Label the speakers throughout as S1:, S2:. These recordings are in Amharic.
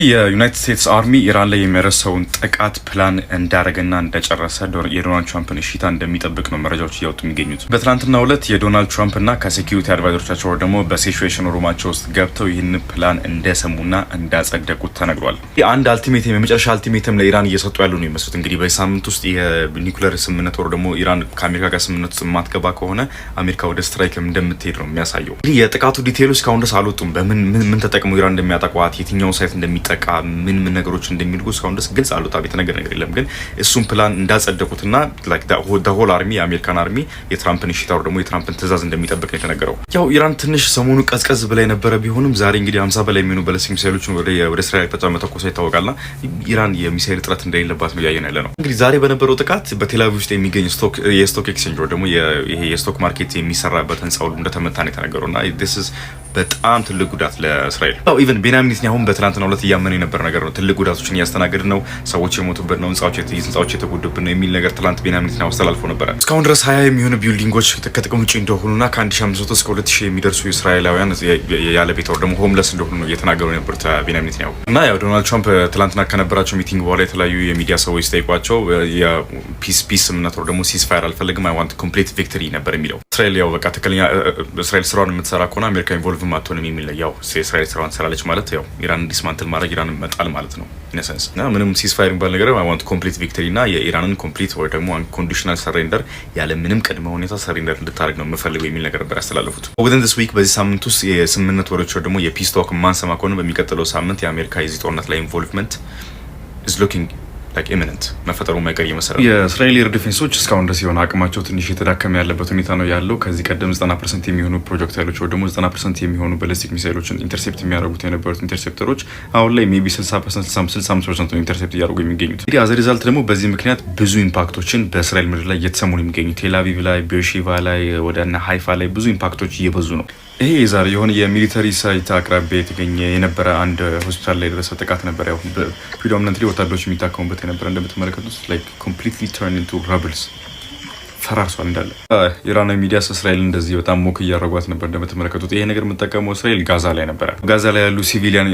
S1: የዩናይትድ ስቴትስ አርሚ ኢራን ላይ የሚያደርሰውን ጥቃት ፕላን እንዳረገና እንደጨረሰ የዶናልድ ትራምፕን እሽታ እንደሚጠብቅ ነው መረጃዎች እያወጡ የሚገኙት። በትናንትናው ዕለት የዶናልድ ትራምፕና ከሴኪሪቲ አድቫይዘሮቻቸው ደግሞ በሲቹዌሽን ሩማቸው ውስጥ ገብተው ይህን ፕላን እንደሰሙና እንዳጸደቁት ተነግሯል። አንድ አልቲሜተም የመጨረሻ አልቲሜተም ለኢራን እየሰጡ ያሉ ነው የሚመስሉት። እንግዲህ በዚህ ሳምንት ውስጥ የኒኩሌር ስምምነት ወር ደግሞ ኢራን ከአሜሪካ ጋር ስምምነት ውስጥ የማትገባ ከሆነ አሜሪካ ወደ ስትራይክም እንደምትሄድ ነው የሚያሳየው። እንግዲህ የጥቃቱ ዲቴይሎች እስካሁን ድረስ አልወጡም። በምን ተጠቅመው ኢራን እንደሚያጠቋት የትኛው ሳይት እንደሚጠቃ ምን ነገሮች እንደሚልጉ እስካሁን ድረስ ግልጽ አልወጣም። የተነገረ ነገር የለም። ግን እሱን ፕላን እንዳጸደቁትና ላይክ ዘ ሆል አርሚ የአሜሪካን አርሚ የትራምፕን እሽታው ደግሞ የትራምፕን ትእዛዝ እንደሚጠብቅ ነው የተነገረው። ያው ኢራን ትንሽ ሰሞኑ ቀዝቀዝ ብላ የነበረ ቢሆንም ዛሬ እንግዲህ 50 በላይ የሚሆኑ ባሊስቲክ ሚሳይሎችን ወደ እስራኤል አቅጣጫ መተኮሷ ይታወቃልና ኢራን የሚሳይል እጥረት እንደሌለባት ነው እያየን ያለ ነው። እንግዲህ ዛሬ በነበረው ጥቃት በቴል አቪቭ ውስጥ የሚገኝ የስቶክ ኤክስቼንጅ ደግሞ ይሄ የስቶክ ማርኬት የሚሰራበት ህንጻ ሁሉ እንደተመታ ነው የተነገረውና this is በጣም ትልቅ ጉዳት ለእስራኤል። ኢቨን ቤንያሚን ኔታንያሁም በትናንትናው ዕለት እያመነ የነበረ ነገር ነው። ትልቅ ጉዳቶችን እያስተናገድን ነው፣ ሰዎች የሞቱበት ነው፣ ህንጻዎች የተጎዱብን ነው የሚል ነገር ትናንት ቤንያሚን ኔታንያሁ አስተላልፎ ነበረ። እስካሁን ድረስ 20 የሚሆኑ ቢልዲንጎች ከጥቅም ውጭ እንደሆኑና ከ1500 እስከ 2000 የሚደርሱ እስራኤላውያን ያለ ቤት ደግሞ ሆምለስ እንደሆኑ ነው እየተናገሩ የነበሩት ቤንያሚን ኔታንያሁ። እና ያው ዶናልድ ትራምፕ ትናንትና ከነበራቸው ሚቲንግ በኋላ የተለያዩ የሚዲያ ሰዎች ሲጠይቋቸው የፒስ ስምምነት ደግሞ ሲስፋየር አልፈልግም አይ ዋንት ኮምፕሊት ቪክቶሪ ነበር የሚለው። እስራኤል ያው በቃ ትክክለኛ እስራኤል ስራውን የምትሰራ ከሆነ አሜሪካ ኢንቮልቭ ማትሆንም የሚል ያው እስራኤል ስራውን ትሰራለች ማለት ያው ኢራን ዲስማንትል ማድረግ ኢራንን መጣል ማለት ነው ኢነሰንስ። እና ምንም ሲስፋየር የሚባል ነገር አይ ዋንት ኮምፕሊት ቪክቶሪ እና የኢራንን ኮምፕሊት ወይ ደግሞ አንኮንዲሽናል ሰሬንደር ያለ ምንም ቅድመ ሁኔታ ሰሬንደር እንድታደርግ ነው የምፈልገው የሚል ነገር ነበር ያስተላለፉት። within this week በዚህ ሳምንት ውስጥ የስምምነት ወሬዎች ደግሞ የፒስ ቶክ ማንሰማ ከሆነ በሚቀጥለው ሳምንት የአሜሪካ የዚህ ጦርነት ላይ ኢንቮልቭመንት is looking like imminent መፈጠሩ ማይቀር እየመሰለ ነው። የእስራኤል ኤር ዲፌንሶች እስካሁን ድረስ የሆነ አቅማቸው ትንሽ የተዳከመ ያለበት ሁኔታ ነው ያለው። ከዚህ ቀደም 90% የሚሆኑ ፕሮጀክታይሎች ወይ ደግሞ 90% የሚሆኑ ባሊስቲክ ሚሳይሎችን ኢንተርሴፕት የሚያደርጉት የነበሩት ኢንተርሴፕተሮች አሁን ላይ ሜቢ 60% 65% ነው ኢንተርሴፕት እያደረጉ የሚገኙት። እንግዲህ አዘ ሪዛልት ደግሞ በዚህ ምክንያት ብዙ ኢምፓክቶችን በእስራኤል ምድር ላይ እየተሰሙ ነው የሚገኙት። ቴል አቪቭ ላይ፣ ቤርሼቫ ላይ፣ ወደና ሃይፋ ላይ ብዙ ኢምፓክቶች እየበዙ ነው። ይሄ ዛሬ የሆነ የሚሊተሪ ሳይት አቅራቢያ የተገኘ የነበረ አንድ ሆስፒታል ላይ የደረሰ ጥቃት ነበር። ያው ፕሪዶሚናንትሊ ወታደሮች የሚታከሙበት የነበረ እንደምትመለከቱት ላይክ ኮምፕሊትሊ ተርን ኢንቱ ረብልስ ፈራርሷል እንዳለ። ኢራናዊ ሚዲያስ እስራኤል እንደዚህ በጣም ሞክ እያደረጓት ነበር እንደምትመለከቱት። ይሄ ነገር የምጠቀመው እስራኤል ጋዛ ላይ ነበረ። ጋዛ ላይ ያሉ ሲቪሊያን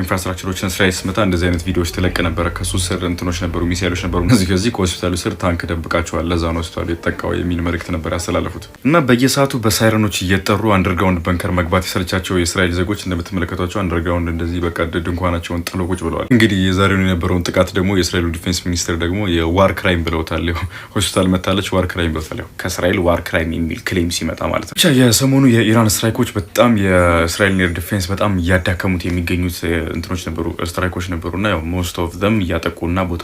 S1: ኢንፍራስትራክቸሮችን እስራኤል ስመታ እንደዚህ አይነት ቪዲዮዎች ትለቅ ነበረ። ከሱ ስር እንትኖች ነበሩ፣ ሚሳይሎች ነበሩ። ከዚህ ከሆስፒታሉ ስር ታንክ ደብቃቸዋል፣ ለዛ ነው ሆስፒታሉ የተጠቃው የሚል መልእክት ነበር ያስተላለፉት። እና በየሰዓቱ በሳይረኖች እየጠሩ አንደርግራውንድ በንከር መግባት የሰለቻቸው የእስራኤል ዜጎች እንደምትመለከቷቸው አንደርግራውንድ እንደዚህ በቃ ድንኳናቸውን ጥለው ቁጭ ብለዋል። እንግዲህ የዛሬውን የነበረውን ጥቃት ደግሞ የእስራኤል ዲፌንስ ሚኒስትር ደግሞ የዋር ክራይም ብለውታል። ሆስፒታል መታለች ዋር ክራይም ብለውታል። ከእስራኤል ዋር ክራይም የሚል ክሌም ሲመጣ ማለት ነው። ብቻ የሰሞኑ የኢራን ስትራይኮች በጣም የእስራኤል ኤር ዲፌንስ በጣም እያዳከሙት የሚገኙት እንትኖች ነበሩ፣ ስትራይኮች ነበሩና ያው ሞስት ኦፍ ዘም እያጠቁና ቦታ